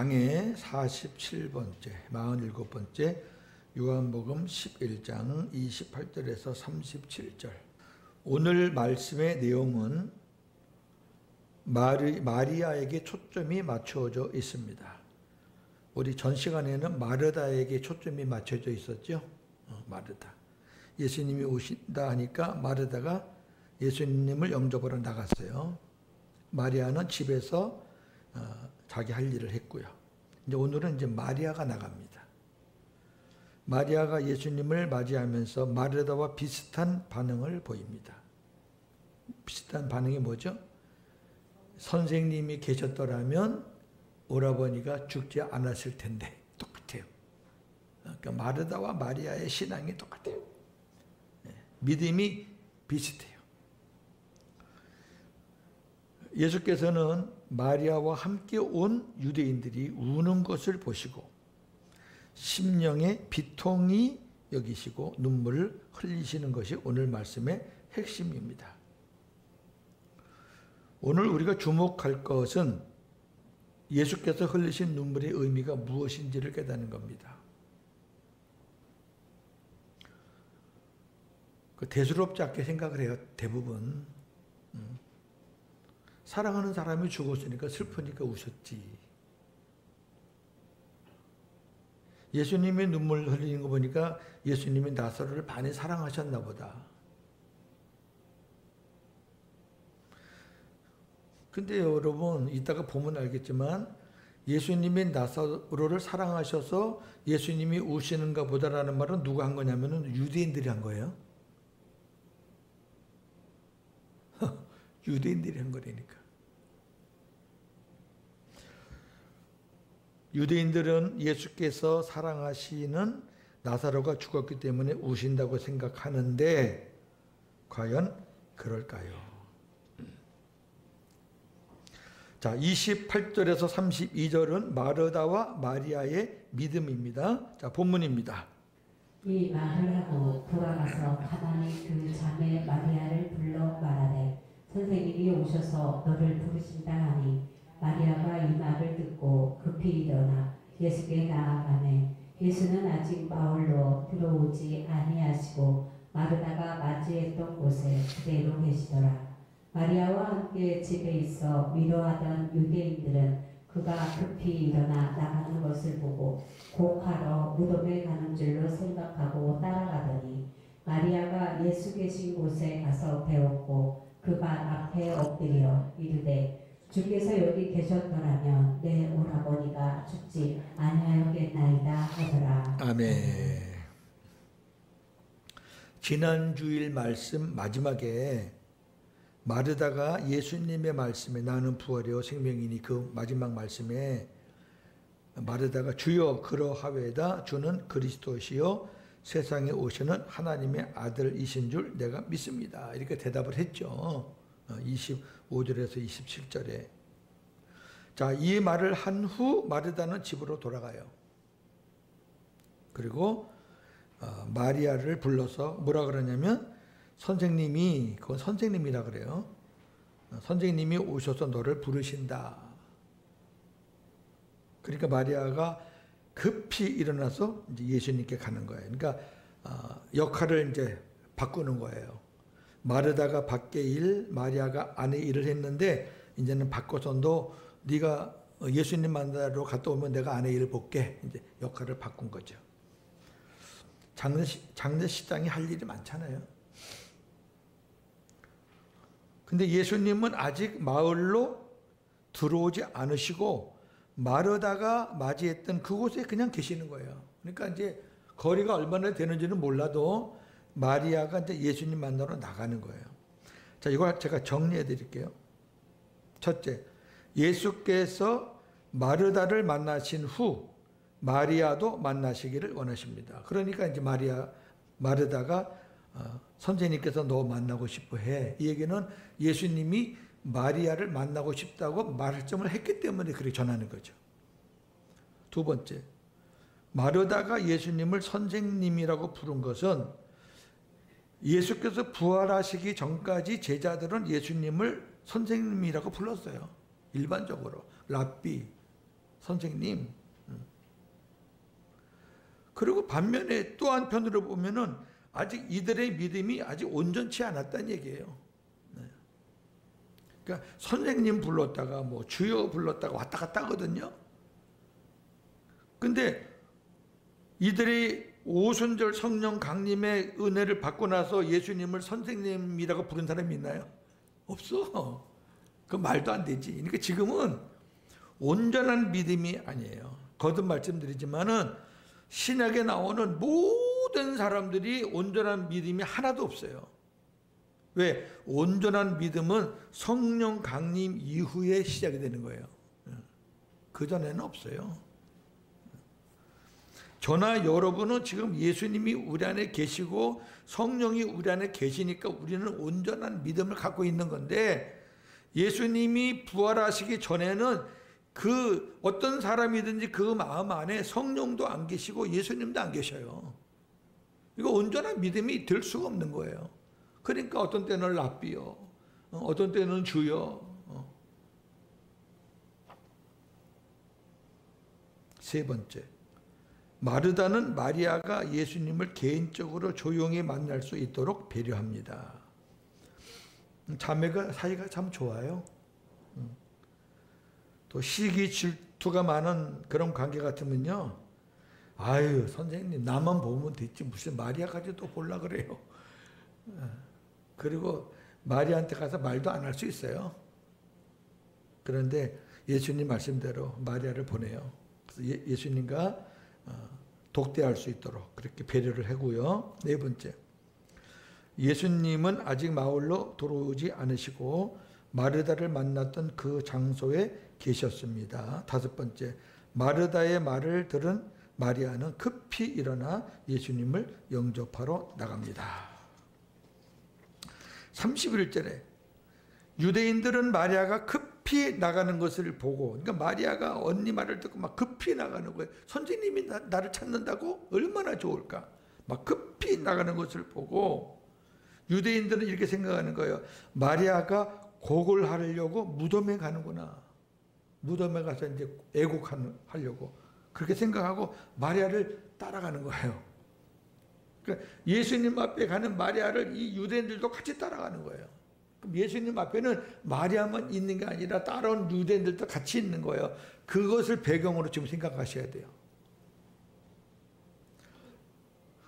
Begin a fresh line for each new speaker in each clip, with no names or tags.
강해 47번째, 47번째 요한복음 11장 28절에서 37절. 오늘 말씀의 내용은 마리아에게 초점이 맞춰져 있습니다. 우리 전 시간에는 마르다에게 초점이 맞춰져 있었죠. 마르다. 예수님이 오신다 하니까 마르다가 예수님을 영접하러 나갔어요. 마리아는 집에서 자기 할 일을 했고요. 이제 오늘은 이제 마리아가 나갑니다. 마리아가 예수님을 맞이하면서 마르다와 비슷한 반응을 보입니다. 비슷한 반응이 뭐죠? 선생님이 계셨더라면 오라버니가 죽지 않았을 텐데. 똑같아요. 그러니까 마르다와 마리아의 신앙이 똑같아요. 믿음이 비슷해요. 예수께서는 마리아와 함께 온 유대인들이 우는 것을 보시고 심령의 비통이 여기시고 눈물을 흘리시는 것이 오늘 말씀의 핵심입니다. 오늘 우리가 주목할 것은 예수께서 흘리신 눈물의 의미가 무엇인지를 깨닫는 겁니다. 대수롭지 않게 생각을 해요. 대부분. 사랑하는 사람이 죽었으니까 슬프니까 우셨지. 예수님이 눈물 흘리는 거 보니까 예수님이 나사로를 많이 사랑하셨나 보다. 근데 여러분 이따가 보면 알겠지만 예수님이 나사로를 사랑하셔서 예수님이 우시는가 보다라는 말은 누가 한 거냐면 유대인들이 한 거예요. 유대인들이 한 거라니까. 유대인들은 예수께서 사랑하시는 나사로가 죽었기 때문에 우신다고 생각하는데 과연 그럴까요? 자, 28절에서 32절은 마르다와 마리아의 믿음입니다. 자, 본문입니다.
이 말을 하고 돌아가서 가만히 그 자매 마리아를 불러 말하되 선생님이 오셔서 너를 부르신다 하니 마리아가 이 말을 듣고 급히 일어나 예수께 나아가매 예수는 아직 마을로 들어오지 아니하시고 마르다가 맞이했던 곳에 그대로 계시더라. 마리아와 함께 집에 있어 위로하던 유대인들은 그가 급히 일어나 나가는 것을 보고 곡하러 무덤에 가는 줄로 생각하고 따라가더니 마리아가 예수 계신 곳에 가서 배웠고 그 발 앞에 엎드려 이르되 주께서 여기 계셨더라면 내 오라버니가 죽지 아니하였겠나이다 하더라.
아멘. 지난 주일 말씀 마지막에 마르다가 예수님의 말씀에 나는 부활이요 생명이니 그 마지막 말씀에 마르다가 주여 그러하외다 주는 그리스도시요 세상에 오시는 하나님의 아들이신 줄 내가 믿습니다. 이렇게 대답을 했죠. 25절에서 27절에. 자, 이 말을 한 후 마르다는 집으로 돌아가요. 그리고 마리아를 불러서 뭐라 그러냐면 선생님이, 그건 선생님이라 그래요. 선생님이 오셔서 너를 부르신다. 그러니까 마리아가 급히 일어나서 이제 예수님께 가는 거예요. 그러니까 역할을 이제 바꾸는 거예요. 마르다가 밖에 일, 마리아가 안에 일을 했는데 이제는 바꿔서 너 네가 예수님 만나러 갔다 오면 내가 안에 일을 볼게. 이제 역할을 바꾼 거죠. 장례식장이 할 일이 많잖아요. 근데 예수님은 아직 마을로 들어오지 않으시고 마르다가 맞이했던 그곳에 그냥 계시는 거예요. 그러니까 이제 거리가 얼마나 되는지는 몰라도 마리아가 이제 예수님 만나러 나가는 거예요. 자, 이걸 제가 정리해 드릴게요. 첫째, 예수께서 마르다를 만나신 후 마리아도 만나시기를 원하십니다. 그러니까 이제 마르다가 선생님께서 너 만나고 싶어 해. 이 얘기는 예수님이 마리아를 만나고 싶다고 말씀을 했기 때문에 그렇게 전하는 거죠. 두 번째, 마르다가 예수님을 선생님이라고 부른 것은 예수께서 부활하시기 전까지 제자들은 예수님을 선생님이라고 불렀어요. 일반적으로 랍비, 선생님. 그리고 반면에 또 한편으로 보면은 아직 이들의 믿음이 아직 온전치 않았다는 얘기예요. 그러니까 선생님 불렀다가 뭐 주여 불렀다가 왔다 갔다 하거든요. 근데 이들이 오순절 성령 강림의 은혜를 받고 나서 예수님을 선생님이라고 부른 사람이 있나요? 없어. 그 말도 안 되지. 그러니까 지금은 온전한 믿음이 아니에요. 거듭 말씀드리지만은 신약에 나오는 모든 사람들이 온전한 믿음이 하나도 없어요. 왜? 온전한 믿음은 성령 강림 이후에 시작이 되는 거예요. 그전에는 없어요. 저나 여러분은 지금 예수님이 우리 안에 계시고 성령이 우리 안에 계시니까 우리는 온전한 믿음을 갖고 있는 건데, 예수님이 부활하시기 전에는 그 어떤 사람이든지 그 마음 안에 성령도 안 계시고 예수님도 안 계셔요. 이거 온전한 믿음이 될 수가 없는 거예요. 그러니까 어떤 때는 랍비요, 어떤 때는 주여. 세 번째, 마르다는 마리아가 예수님을 개인적으로 조용히 만날 수 있도록 배려합니다. 자매가 사이가 참 좋아요. 또 시기 질투가 많은 그런 관계 같으면요, 아유 선생님 나만 보면 됐지 무슨 마리아까지 또 보려 그래요. 그리고 마리아한테 가서 말도 안 할 수 있어요. 그런데 예수님 말씀대로 마리아를 보내요. 그래서 예수님과 독대할 수 있도록 그렇게 배려를 하고요. 네 번째, 예수님은 아직 마을로 들어오지 않으시고 마르다를 만났던 그 장소에 계셨습니다. 다섯 번째, 마르다의 말을 들은 마리아는 급히 일어나 예수님을 영접하러 나갑니다. 31절에 유대인들은 마리아가 급히 나가는 것을 보고, 그러니까 마리아가 언니 말을 듣고 막 급히 나가는 거예요. 선생님이 나를 찾는다고? 얼마나 좋을까? 막 급히 나가는 것을 보고 유대인들은 이렇게 생각하는 거예요. 마리아가 곡을 하려고 무덤에 가는구나. 무덤에 가서 이제 애곡하려고 그렇게 생각하고 마리아를 따라가는 거예요. 그러니까 예수님 앞에 가는 마리아를 이 유대인들도 같이 따라가는 거예요. 그럼 예수님 앞에는 마리아만 있는 게 아니라 따라온 유대인들도 같이 있는 거예요. 그것을 배경으로 지금 생각하셔야 돼요.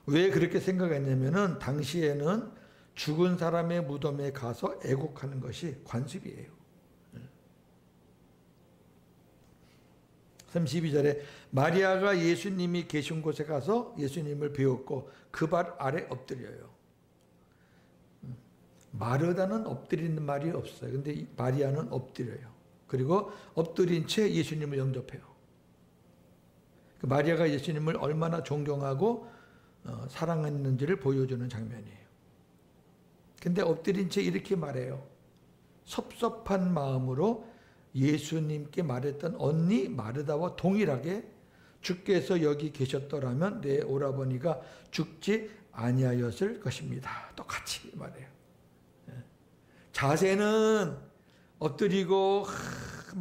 왜 그렇게 생각했냐면은 당시에는 죽은 사람의 무덤에 가서 애곡하는 것이 관습이에요. 32절에 마리아가 예수님이 계신 곳에 가서 예수님을 배웠고 그 발 아래 엎드려요. 마르다는 엎드리는 말이 없어요. 근데 마리아는 엎드려요. 그리고 엎드린 채 예수님을 영접해요. 마리아가 예수님을 얼마나 존경하고 사랑했는지를 보여주는 장면이에요. 근데 엎드린 채 이렇게 말해요. 섭섭한 마음으로 예수님께 말했던 언니 마르다와 동일하게 주께서 여기 계셨더라면 내 오라버니가 죽지 아니하였을 것입니다. 똑같이 말해요. 자세는 엎드리고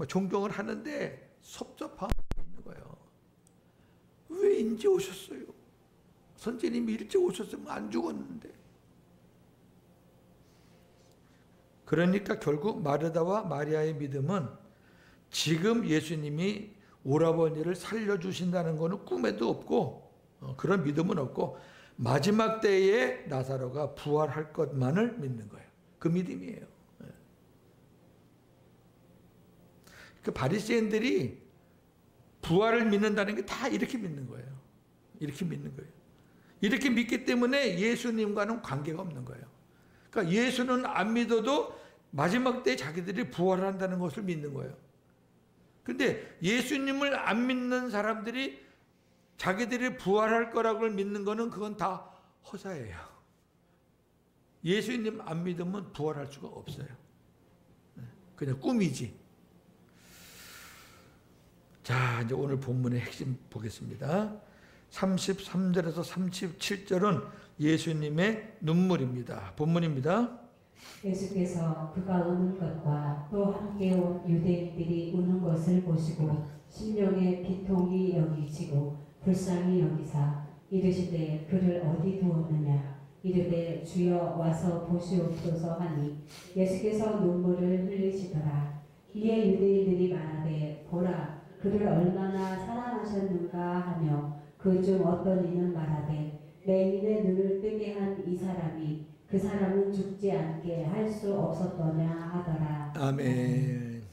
존경을 하는데 섭섭함이 있는 거예요. 왜 인제 오셨어요? 선생님이 일찍 오셨으면 안 죽었는데. 그러니까 결국 마르다와 마리아의 믿음은 지금 예수님이 오라버니를 살려주신다는 것은 꿈에도 없고 그런 믿음은 없고 마지막 때에 나사로가 부활할 것만을 믿는 거예요. 그 믿음이에요. 그 바리새인들이 부활을 믿는다는 게 다 이렇게 믿는 거예요. 이렇게 믿는 거예요. 이렇게 믿기 때문에 예수님과는 관계가 없는 거예요. 그러니까 예수는 안 믿어도 마지막 때 자기들이 부활한다는 것을 믿는 거예요. 근데 예수님을 안 믿는 사람들이 자기들이 부활할 거라고 믿는 거는 그건 다 허사예요. 예수님 안 믿으면 부활할 수가 없어요. 그냥 꿈이지. 자, 이제 오늘 본문의 핵심 보겠습니다. 33절에서 37절은 예수님의 눈물입니다. 본문입니다.
예수께서 그가 우는 것과 또 함께 온 유대인들이 우는 것을 보시고 심령에 비통히 여기시고 불쌍히 여기사 이르시되 그를 어디 두었느냐 이르되 주여 와서 보시옵소서 하니 예수께서 눈물을 흘리시더라. 이에 유대인들이 말하되 보라 그를 얼마나 사랑하셨는가 하며 그 중 어떤 이는 말하되 맹인의 눈을 뜨게 한 이 사람이 그 사람은 죽지 않게 할 수 없었더냐 하더라.
아멘.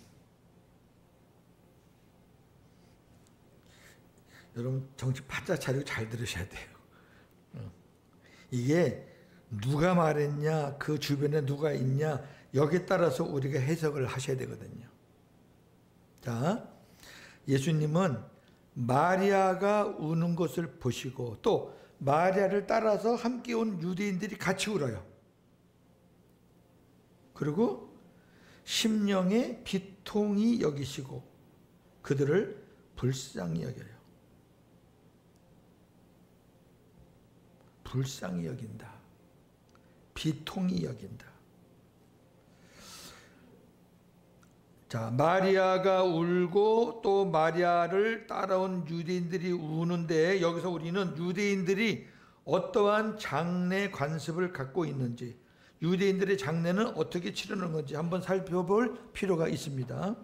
여러분 정신 바짝 차리고 잘 들으셔야 돼요. 이게 누가 말했냐, 그 주변에 누가 있냐, 여기에 따라서 우리가 해석을 하셔야 되거든요. 자, 예수님은 마리아가 우는 것을 보시고 또 마리아를 따라서 함께 온 유대인들이 같이 울어요. 그리고 심령에 비통히 여기시고 그들을 불쌍히 여겨요. 불쌍히 여긴다. 비통히 여긴다. 자, 마리아가 울고 또 마리아를 따라온 유대인들이 우는데 여기서 우리는 유대인들이 어떠한 장례 관습을 갖고 있는지, 유대인들의 장례는 어떻게 치르는 건지 한번 살펴볼 필요가 있습니다.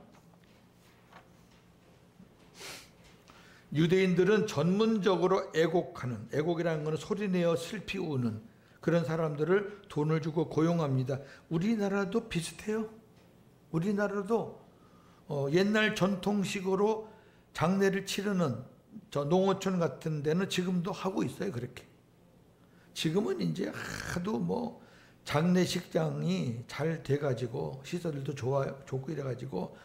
유대인들은 전문적으로 애곡하는, 애곡이라는 것은 소리내어 슬피 우는 그런 사람들을 돈을 주고 고용합니다. 우리나라도 비슷해요. 우리나라도 옛날 전통식으로 장례를 치르는 저 농어촌 같은 데는 지금도 하고 있어요. 그렇게. 지금은 이제 하도 뭐 장례식장이 잘 돼가지고 시설도 좋고 이래가지고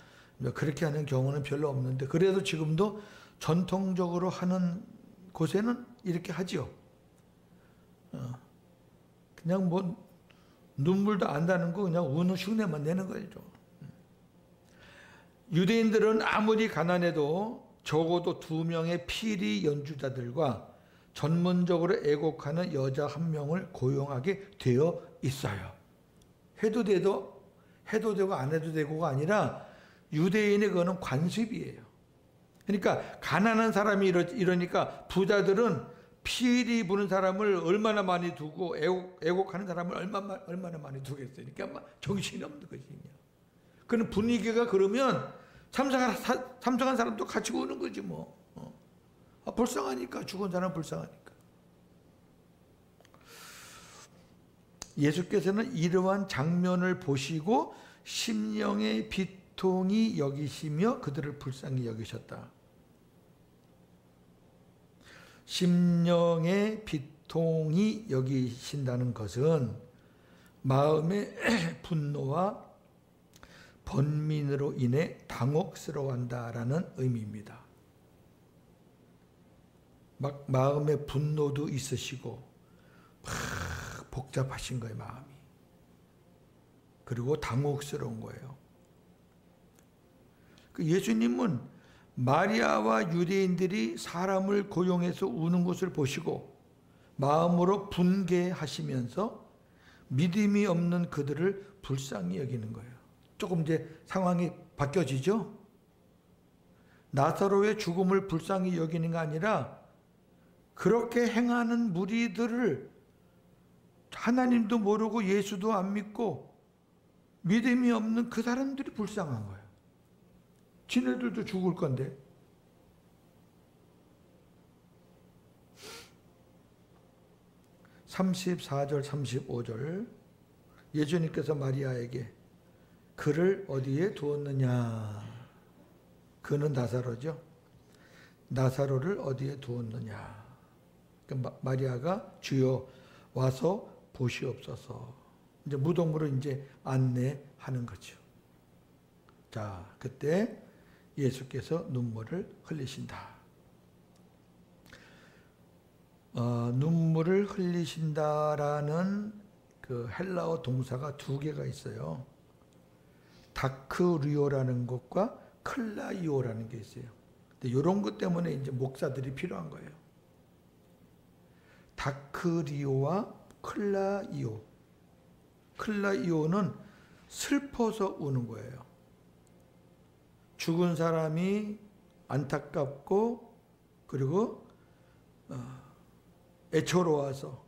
그렇게 하는 경우는 별로 없는데 그래도 지금도 전통적으로 하는 곳에는 이렇게 하죠. 그냥 뭐 눈물도 안 나는 거 그냥 우는 흉내만 내는 거죠. 유대인들은 아무리 가난해도 적어도 2명의 피리 연주자들과 전문적으로 애곡하는 여자 1명을 고용하게 되어 있어요. 해도 되고 안 해도 되고가 아니라 유대인의 그거는 관습이에요. 그러니까 가난한 사람이 이러니까 부자들은 피리 부는 사람을 얼마나 많이 두고 애곡하는 사람을 얼마나 많이 두겠어요. 그러니까 정신이 없는 것이냐. 그런 분위기가 그러면 참석한 사람도 같이 우는 거지 뭐. 불쌍하니까 죽은 사람 불쌍하니까. 예수께서는 이러한 장면을 보시고 심령의 비통히 여기시며 그들을 불쌍히 여기셨다. 심령의 비통히 여기신다는 것은 마음의 분노와 번민으로 인해 당혹스러워한다라는 의미입니다. 막 마음의 분노도 있으시고 막 복잡하신 거예요, 마음이. 그리고 당혹스러운 거예요. 예수님은 마리아와 유대인들이 사람을 고용해서 우는 것을 보시고 마음으로 분개하시면서 믿음이 없는 그들을 불쌍히 여기는 거예요. 조금 이제 상황이 바뀌어지죠? 나사로의 죽음을 불쌍히 여기는 게 아니라 그렇게 행하는 무리들을 하나님도 모르고 예수도 안 믿고 믿음이 없는 그 사람들이 불쌍한 거예요. 지네들도 죽을 건데. (34절) (35절) 예수님께서 마리아에게 그를 어디에 두었느냐. 그는 나사로죠. 나사로를 어디에 두었느냐. 마리아가 주여 와서 보시옵소서. 이제 무덤으로 이제 안내하는 거죠. 자, 그때 예수께서 눈물을 흘리신다. 눈물을 흘리신다라는 그 헬라어 동사가 2개가 있어요. 다크리오라는 것과 클라이오라는 게 있어요. 근데 이런 것 때문에 이제 목사들이 필요한 거예요. 다크리오와 클라이오. 클라이오는 슬퍼서 우는 거예요. 죽은 사람이 안타깝고 그리고 애처로워서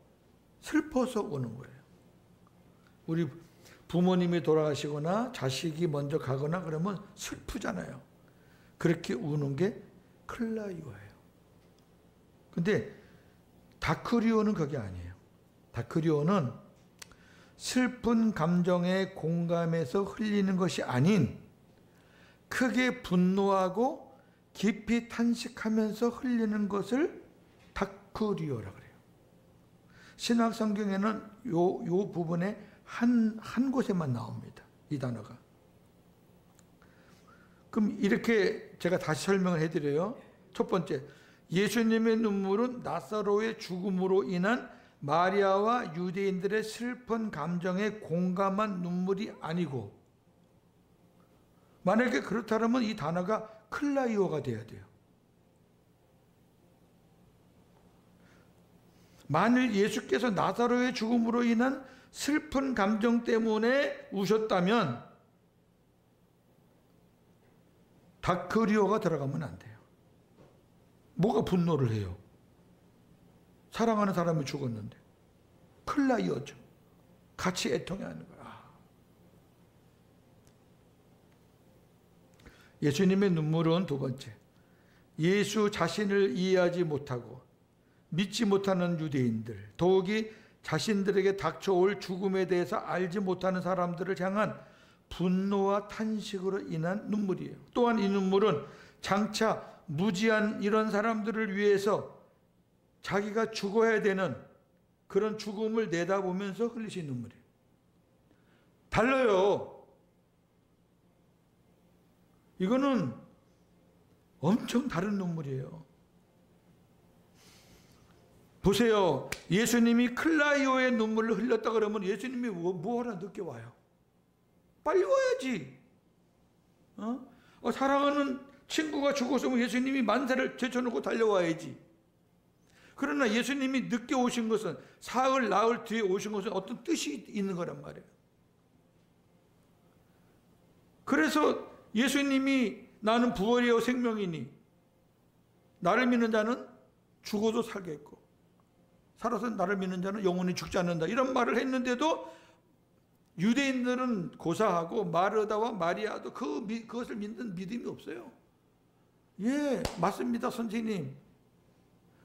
슬퍼서 우는 거예요. 우리 부모님이 돌아가시거나 자식이 먼저 가거나 그러면 슬프잖아요. 그렇게 우는 게 클라이오예요. 근데 다크리오는 그게 아니에요. 다크리오는 슬픈 감정에 공감해서 흘리는 것이 아닌 크게 분노하고 깊이 탄식하면서 흘리는 것을 다크리오라고 그래요. 신약 성경에는 요 부분에 한 곳에만 나옵니다. 이 단어가. 그럼 이렇게 제가 다시 설명을 해드려요. 첫 번째, 예수님의 눈물은 나사로의 죽음으로 인한 마리아와 유대인들의 슬픈 감정에 공감한 눈물이 아니고, 만약에 그렇다면 이 단어가 클라이오가 돼야 돼요. 만일 예수께서 나사로의 죽음으로 인한 슬픈 감정 때문에 우셨다면 다크리오가 들어가면 안 돼요. 뭐가 분노를 해요? 사랑하는 사람이 죽었는데. 클라이오죠. 같이 애통해하는 거야. 예수님의 눈물은 두 번째, 예수 자신을 이해하지 못하고 믿지 못하는 유대인들, 더욱이 자신들에게 닥쳐올 죽음에 대해서 알지 못하는 사람들을 향한 분노와 탄식으로 인한 눈물이에요. 또한 이 눈물은 장차 무지한 이런 사람들을 위해서 자기가 죽어야 되는 그런 죽음을 내다보면서 흘리신 눈물이에요. 달라요. 이거는 엄청 다른 눈물이에요. 보세요. 예수님이 클라이오의 눈물을 흘렸다 그러면 예수님이 뭐하러 늦게 와요? 빨리 와야지. 사랑하는 친구가 죽었으면 예수님이 만세를 제쳐놓고 달려와야지. 그러나 예수님이 늦게 오신 것은, 사흘 나흘 뒤에 오신 것은 어떤 뜻이 있는 거란 말이에요. 그래서 예수님이 나는 부활이요 생명이니 나를 믿는 자는 죽어도 살겠고 살아서 나를 믿는 자는 영원히 죽지 않는다, 이런 말을 했는데도 유대인들은 고사하고 마르다와 마리아도 그것을 믿는 믿음이 없어요. 예, 맞습니다 선생님.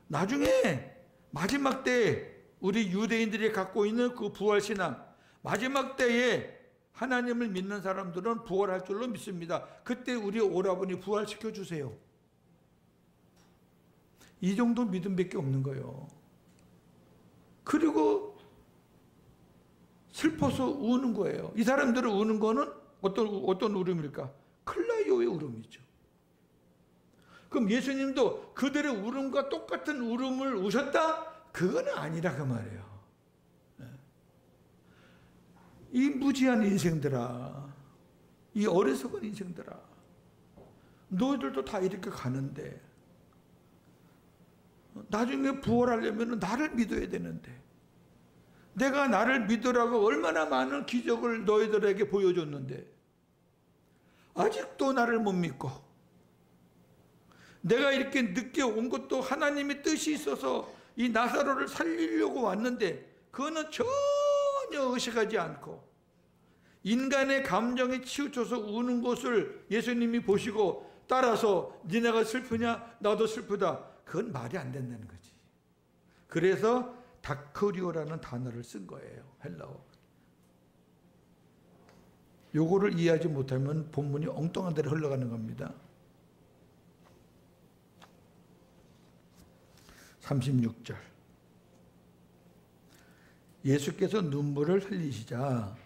나중에 마지막 때에 우리 유대인들이 갖고 있는 그 부활신앙, 마지막 때에 하나님을 믿는 사람들은 부활할 줄로 믿습니다. 그때 우리 오라버니 부활시켜 주세요. 이 정도 믿음밖에 없는 거예요. 그리고 슬퍼서 우는 거예요. 이 사람들을 우는 거는 어떤 울음일까? 클라이오의 울음이죠. 그럼 예수님도 그들의 울음과 똑같은 울음을 우셨다? 그건 아니라 그 말이에요. 이 무지한 인생들아, 이 어리석은 인생들아, 너희들도 다 이렇게 가는데 나중에 부활하려면 나를 믿어야 되는데, 내가 나를 믿으라고 얼마나 많은 기적을 너희들에게 보여줬는데 아직도 나를 못 믿고, 내가 이렇게 늦게 온 것도 하나님의 뜻이 있어서 이 나사로를 살리려고 왔는데 그거는 전혀 의식하지 않고 인간의 감정에 치우쳐서 우는 것을 예수님이 보시고 따라서 니네가 슬프냐? 나도 슬프다. 그건 말이 안 된다는 거지. 그래서 다크리오라는 단어를 쓴 거예요. 헬라어. 요거를 이해하지 못하면 본문이 엉뚱한 데로 흘러가는 겁니다. 36절. 예수께서 눈물을 흘리시자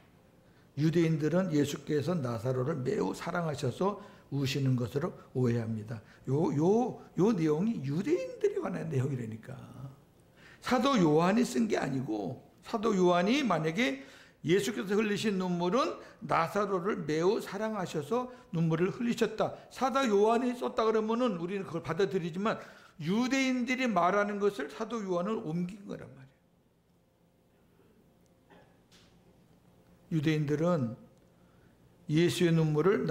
유대인들은 예수께서 나사로를 매우 사랑하셔서 우시는 것으로 오해합니다. 요 내용이 유대인들이 관한 내용이라니까. 사도 요한이 쓴 게 아니고, 사도 요한이 만약에 예수께서 흘리신 눈물은 나사로를 매우 사랑하셔서 눈물을 흘리셨다, 사도 요한이 썼다 그러면은 우리는 그걸 받아들이지만 유대인들이 말하는 것을 사도 요한은 옮긴 거란 말이에요. 유대인들은 예수의 눈물을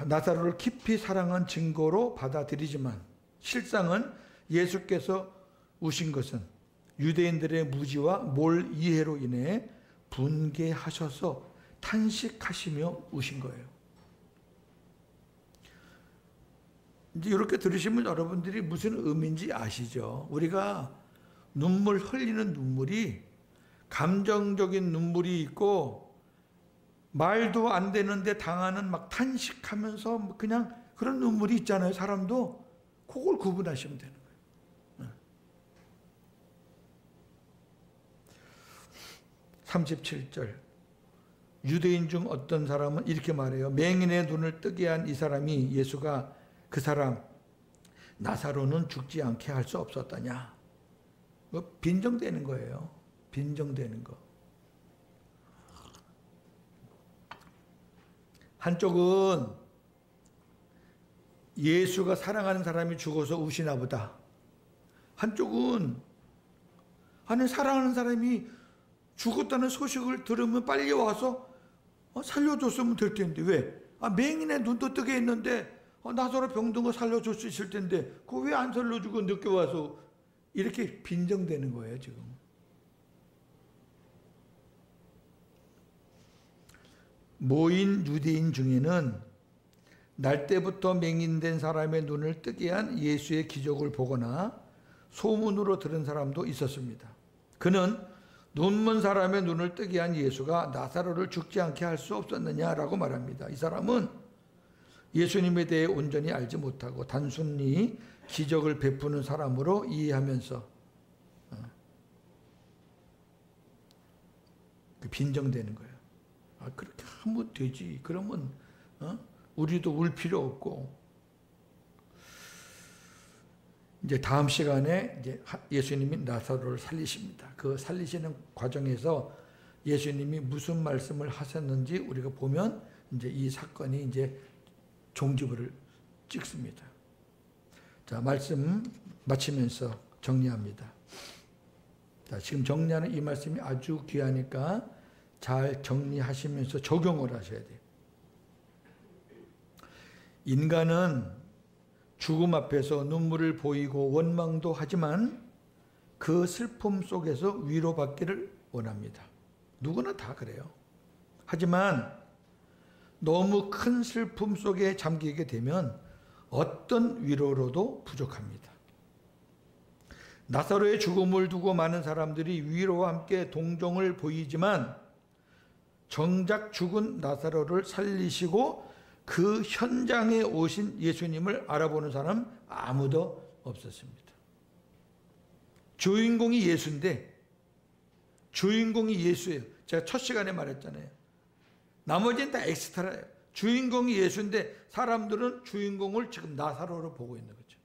나사로를 깊이 사랑한 증거로 받아들이지만 실상은 예수께서 우신 것은 유대인들의 무지와 몰 이해로 인해 분개하셔서 탄식하시며 우신 거예요. 이제 이렇게 들으시면 여러분들이 무슨 의미인지 아시죠? 우리가 눈물 흘리는 눈물이 감정적인 눈물이 있고 말도 안 되는데 당하는 막 탄식하면서 그냥 그런 눈물이 있잖아요. 사람도 그걸 구분하시면 되는 거예요. 37절 유대인 중 어떤 사람은 이렇게 말해요. 맹인의 눈을 뜨게 한 이 사람이 예수가 그 사람 나사로는 죽지 않게 할 수 없었다냐. 빈정되는 거예요. 빈정되는 거. 한쪽은 예수가 사랑하는 사람이 죽어서 우시나 보다. 한쪽은 아니 사랑하는 사람이 죽었다는 소식을 들으면 빨리 와서 살려줬으면 될 텐데 왜? 맹인의 눈도 뜨게 했는데 나사로 병든 거 살려줄 수 있을 텐데 그거 왜 안 살려주고 늦게 와서 이렇게 빈정되는 거예요 지금. 모인 유대인 중에는 날 때부터 맹인된 사람의 눈을 뜨게 한 예수의 기적을 보거나 소문으로 들은 사람도 있었습니다. 그는 눈먼 사람의 눈을 뜨게 한 예수가 나사로를 죽지 않게 할 수 없었느냐라고 말합니다. 이 사람은 예수님에 대해 온전히 알지 못하고 단순히 기적을 베푸는 사람으로 이해하면서 빈정되는 거예요. 그렇게 하면 되지. 그러면 우리도 울 필요 없고. 이제 다음 시간에 이제 예수님이 나사로를 살리십니다. 그 살리시는 과정에서 예수님이 무슨 말씀을 하셨는지 우리가 보면 이제 이 사건이 이제 종지부를 찍습니다. 자, 말씀 마치면서 정리합니다. 자, 지금 정리하는 이 말씀이 아주 귀하니까 잘 정리하시면서 적용을 하셔야 돼요. 인간은 죽음 앞에서 눈물을 보이고 원망도 하지만 그 슬픔 속에서 위로받기를 원합니다. 누구나 다 그래요. 하지만 너무 큰 슬픔 속에 잠기게 되면 어떤 위로로도 부족합니다. 나사로의 죽음을 두고 많은 사람들이 위로와 함께 동정을 보이지만 정작 죽은 나사로를 살리시고 그 현장에 오신 예수님을 알아보는 사람 아무도 없었습니다. 주인공이 예수인데 주인공이 예수예요. 제가 첫 시간에 말했잖아요. 나머지는 다 엑스트라예요. 주인공이 예수인데 사람들은 주인공을 지금 나사로로 보고 있는 거죠.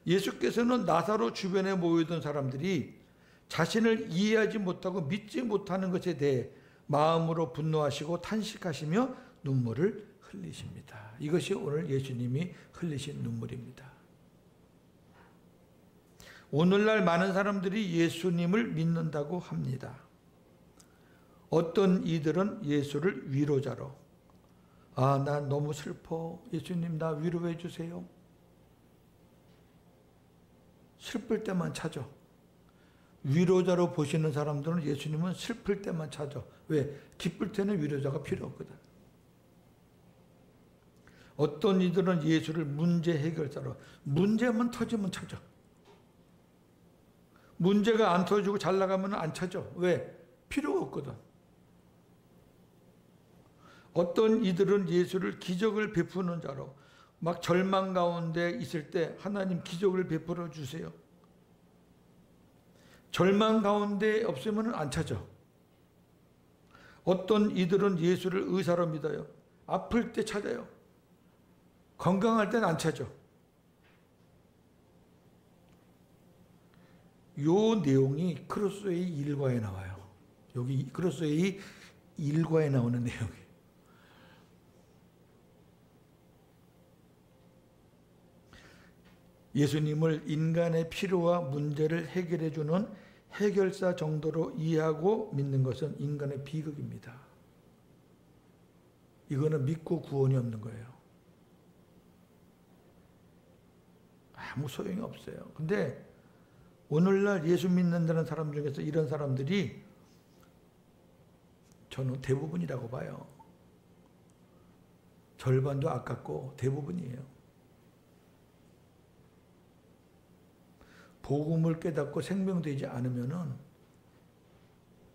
예수께서는 나사로 주변에 모이던 사람들이 자신을 이해하지 못하고 믿지 못하는 것에 대해 마음으로 분노하시고 탄식하시며 눈물을 흘리십니다. 이것이 오늘 예수님이 흘리신 눈물입니다. 오늘날 많은 사람들이 예수님을 믿는다고 합니다. 어떤 이들은 예수를 위로자로 나 너무 슬퍼. 예수님 나 위로해 주세요. 슬플 때만 찾아. 위로자로 보시는 사람들은 예수님은 슬플 때만 찾아. 왜? 기쁠 때는 위로자가 필요 없거든. 어떤 이들은 예수를 문제 해결자로 문제만 터지면 찾아. 문제가 안 터지고 잘 나가면 안 찾아. 왜? 필요가 없거든. 어떤 이들은 예수를 기적을 베푸는 자로 막 절망 가운데 있을 때 하나님 기적을 베풀어 주세요. 절망 가운데 없으면 안 찾아. 어떤 이들은 예수를 의사로 믿어요. 아플 때 찾아요. 건강할 때는 안 찾아. 요 내용이 크로스의 일과에 나와요. 여기 크로스의 일과에 나오는 내용이에요. 예수님을 인간의 필요와 문제를 해결해 주는 해결사 정도로 이해하고 믿는 것은 인간의 비극입니다. 이거는 믿고 구원이 없는 거예요. 아무 소용이 없어요. 근데 오늘날 예수 믿는다는 사람 중에서 이런 사람들이 저는 대부분이라고 봐요. 절반도 아깝고 대부분이에요. 복음을 깨닫고 생명되지 않으면은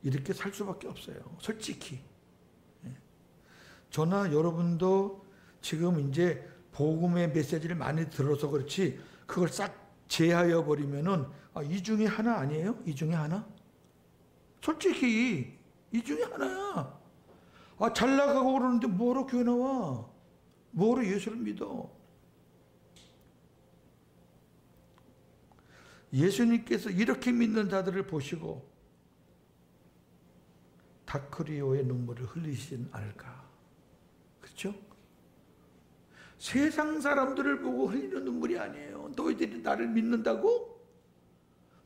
이렇게 살 수밖에 없어요. 솔직히. 저나 여러분도 지금 이제 복음의 메시지를 많이 들어서 그렇지 그걸 싹 제하여 버리면은 이 중에 하나 아니에요? 이 중에 하나? 솔직히 이 중에 하나야. 잘 나가고 그러는데 뭐하러 교회 나와? 뭐하러 예수를 믿어? 예수님께서 이렇게 믿는 자들을 보시고 다크리오의 눈물을 흘리시진 않을까? 그렇죠? 세상 사람들을 보고 흘리는 눈물이 아니에요. 너희들이 나를 믿는다고?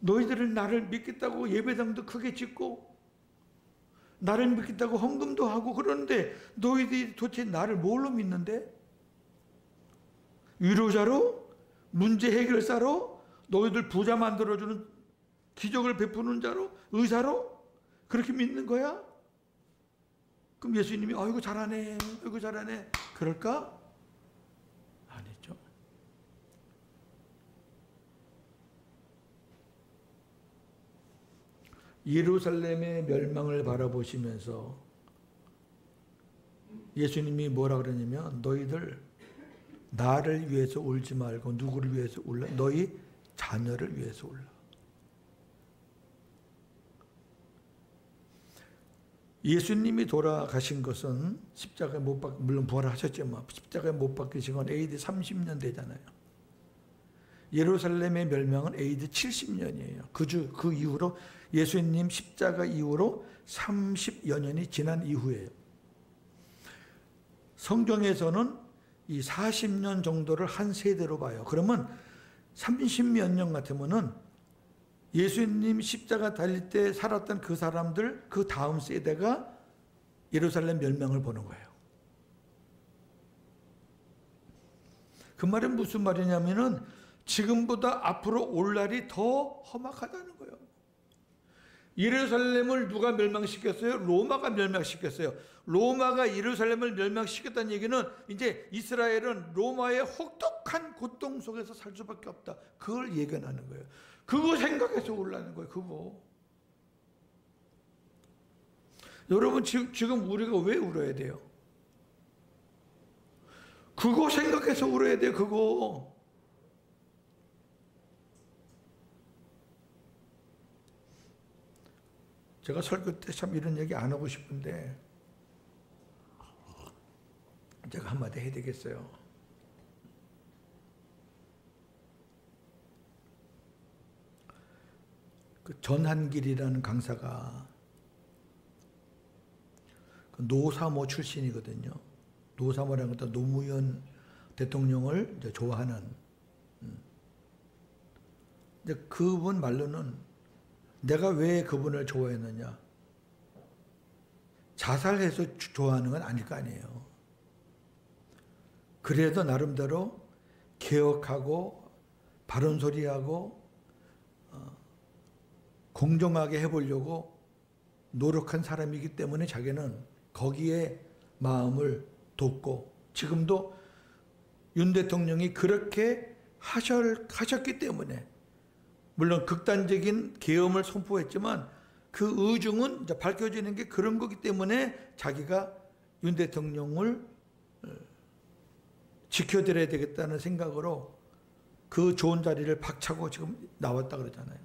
너희들은 나를 믿겠다고 예배당도 크게 짓고 나를 믿겠다고 헌금도 하고 그러는데 너희들이 도대체 나를 뭘로 믿는데? 위로자로? 문제 해결사로? 너희들 부자 만들어주는 기적을 베푸는 자로? 의사로? 그렇게 믿는 거야? 그럼 예수님이 아이고 잘하네 아이고 잘하네 그럴까? 아니죠. 예루살렘의 멸망을 바라보시면서 예수님이 뭐라 그러냐면 너희들 나를 위해서 울지 말고 누구를 위해서 울라? 너희 자녀를 위해서 울라. 예수님이 돌아가신 것은 십자가에 못 박혀 물론 부활하셨지만 십자가에 못 박히신 건 AD 30년 되잖아요. 예루살렘의 멸망은 AD 70년이에요. 그 이후로 예수님 십자가 이후로 30여 년이 지난 이후에요. 성경에서는 이 40년 정도를 한 세대로 봐요. 그러면 30몇 년 같으면은 예수님 십자가 달릴 때 살았던 그 사람들 그 다음 세대가 예루살렘 멸망을 보는 거예요. 그 말은 무슨 말이냐면은 지금보다 앞으로 올 날이 더 험악하다는 거예요. 예루살렘을 누가 멸망시켰어요? 로마가 멸망시켰어요. 로마가 예루살렘을 멸망시켰다는 얘기는 이제 이스라엘은 로마의 혹독한 고통 속에서 살 수밖에 없다. 그걸 예견하는 거예요. 그거 생각해서 울라는 거예요. 그거. 여러분 지금 우리가 왜 울어야 돼요? 그거 생각해서 울어야 돼요. 그거. 제가 설교 때 참 이런 얘기 안 하고 싶은데 제가 한마디 해야 되겠어요. 그 전한길이라는 강사가 그 노사모 출신이거든요. 노사모라는 것도 노무현 대통령을 이제 좋아하는. 근데 그분 말로는 내가 왜 그분을 좋아했느냐? 자살해서 좋아하는 건 아닐 거 아니에요. 그래도 나름대로 개혁하고 바른 소리하고 공정하게 해보려고 노력한 사람이기 때문에 자기는 거기에 마음을 뒀고 지금도 윤 대통령이 그렇게 하셨기 때문에 물론 극단적인 계엄을 선포했지만 그 의중은 이제 밝혀지는 게 그런 거기 때문에 자기가 윤 대통령을 지켜드려야 되겠다는 생각으로 그 좋은 자리를 박차고 지금 나왔다 그러잖아요.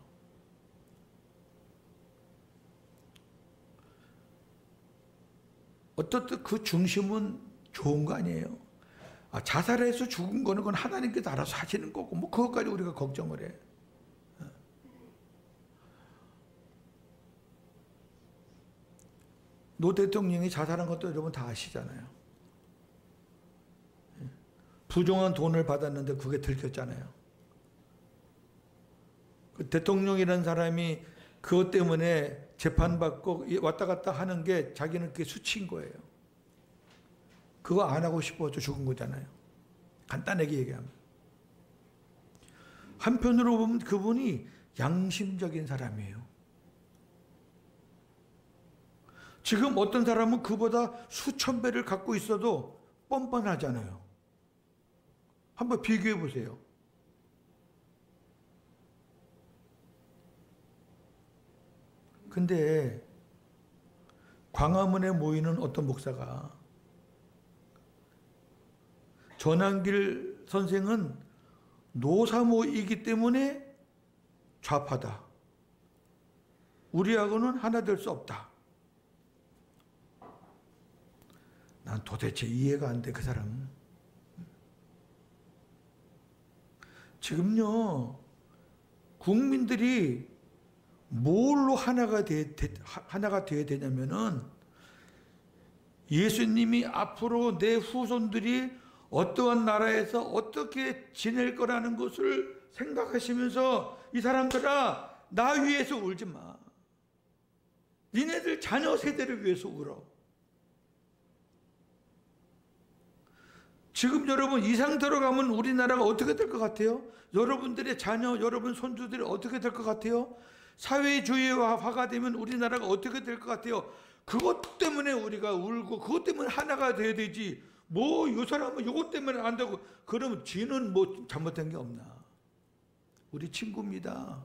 어떻든 그 중심은 좋은 거 아니에요. 자살해서 죽은 거는 그건 하나님께서 알아서 하시는 거고 뭐 그것까지 우리가 걱정을 해. 노 대통령이 자살한 것도 여러분 다 아시잖아요. 부정한 돈을 받았는데 그게 들켰잖아요. 그 대통령이라는 사람이 그것 때문에 재판받고 왔다 갔다 하는 게 자기는 그게 수치인 거예요. 그거 안 하고 싶어서 죽은 거잖아요. 간단하게 얘기하면. 한편으로 보면 그분이 양심적인 사람이에요. 지금 어떤 사람은 그보다 수천 배를 갖고 있어도 뻔뻔하잖아요. 한번 비교해 보세요. 근데 광화문에 모이는 어떤 목사가 전한길 선생은 노사모이기 때문에 좌파다. 우리하고는 하나 될 수 없다. 난 도대체 이해가 안 돼, 그 사람. 지금요, 국민들이 뭘로 하나가 돼야 되냐면은 예수님이 앞으로 내 후손들이 어떠한 나라에서 어떻게 지낼 거라는 것을 생각하시면서 이 사람들아, 나 위해서 울지 마. 니네들 자녀 세대를 위해서 울어. 지금 여러분 이 상태로 가면 우리나라가 어떻게 될 것 같아요? 여러분들의 자녀, 여러분 손주들이 어떻게 될 것 같아요? 사회주의화가 되면 우리나라가 어떻게 될 것 같아요? 그것 때문에 우리가 울고 그것 때문에 하나가 돼야 되지. 뭐 이 사람은 이것 때문에 안 되고 그러면 지는 뭐 잘못된 게 없나? 우리 친구입니다.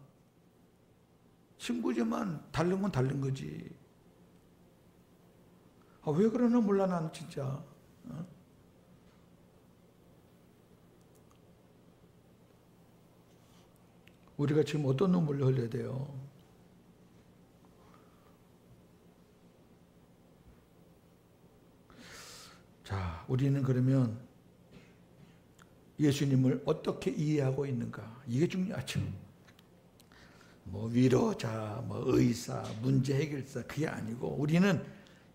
친구지만 다른 건 다른 거지. 아, 왜 그러나 몰라 나는 진짜. 우리가 지금 어떤 눈물을 흘려야 돼요? 자, 우리는 그러면 예수님을 어떻게 이해하고 있는가? 이게 중요하죠. 뭐 위로자, 뭐 의사, 문제 해결사 그게 아니고 우리는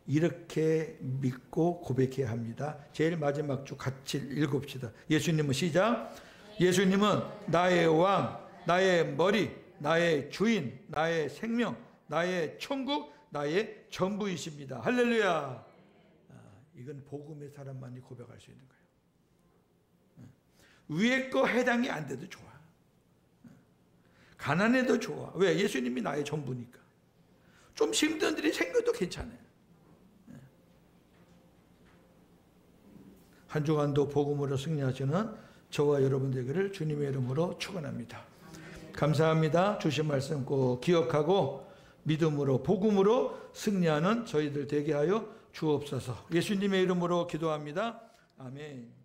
이렇게 믿고 고백해야 합니다. 제일 마지막 주 같이 읽읍시다. 예수님은 시작. 예수님은 나의 왕, 나의 머리, 나의 주인, 나의 생명, 나의 천국, 나의 전부이십니다. 할렐루야. 이건 복음의 사람만이 고백할 수 있는 거예요. 위에 거 해당이 안 돼도 좋아. 가난해도 좋아. 왜? 예수님이 나의 전부니까. 좀 힘든 일이 생겨도 괜찮아요. 한 주간도 복음으로 승리하시는 저와 여러분 되기를 주님의 이름으로 축원합니다. 감사합니다. 주신 말씀 꼭 기억하고 믿음으로 복음으로 승리하는 저희들 되게 하여 주옵소서. 예수님의 이름으로 기도합니다. 아멘.